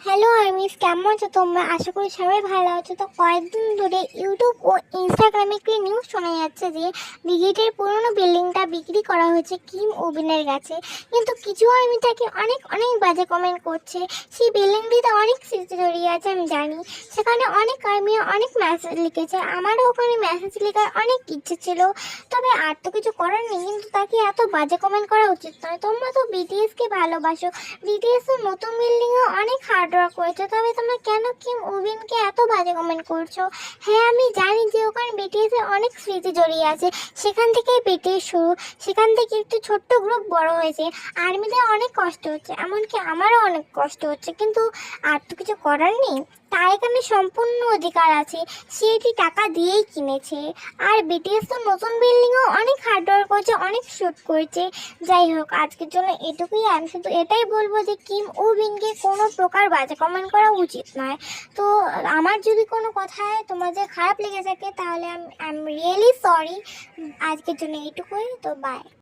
Hello armies, কেমন আছো তোমরা? আশা করি সবাই ভালো আছো। তো কয়েকদিন ধরে ইউটিউব ও ইনস্টাগ্রামে একটি নিউজ শোনা যাচ্ছে যে ব্রিগেডের পুরনো বিল্ডিংটা বিক্রি করা হয়েছে কিম ওবিনের কাছে। কিন্তু কিছু আর্মি তাকে অনেক অনেক বাজে কমেন্ট করছে। সেই বিল্ডিংটিতে অনেক স্মৃতি জড়িয়ে আছে, আমি জানি। সেখানে অনেক আর্মি অনেক মেসেজ লিখেছে, আমারও ওখানে মেসেজ লেখার অনেক ইচ্ছে ছিল, তবে আর তো কিছু করার নেই। কিন্তু তাকে এত বাজে কমেন্ট করা উচিত নয়। তোমরা তো বিটিএসকে ভালোবাসো, বিটিএস এর নতুন বিল্ডিংয়ে অনেক হার্ডওয়ার্ক করেছে, তবে তোমরা কেন কিম উবিনকে এত বাজে কমেন্ট করছো? হ্যাঁ, আমি জানি যে ওখানে বিটিএস এর অনেক স্মৃতি জড়িয়ে আছে, সেখান থেকেই বিটিএস শুরু, সেখান থেকে একটু ছোট্ট গ্রুপ বড় হয়েছে। আর্মিদের অনেক কষ্ট হচ্ছে, এমনকি আমারও অনেক কষ্ট হচ্ছে, কিন্তু আর তো কিছু করার নেই। তার এখানে সম্পূর্ণ অধিকার আছে, সে এটি টাকা দিয়েই কিনেছে। আর বিটিএস তো নতুন বিল্ডিংও অনেক হার্ডওয়ার্ক করেছে, অনেক শুট করেছে। যাই হোক, আজকের জন্য এটুকুই। আমি শুধু এটাই বলবো যে কিম ও বিনকে কোনো প্রকার বাজে কমেন্ট করা উচিত নয়। তো আমার যদি কোনো কথায় তোমাদের খারাপ লেগে থাকে তাহলে আই এম রিয়েলি সরি। আজকের জন্য এইটুকুই। তো বাই।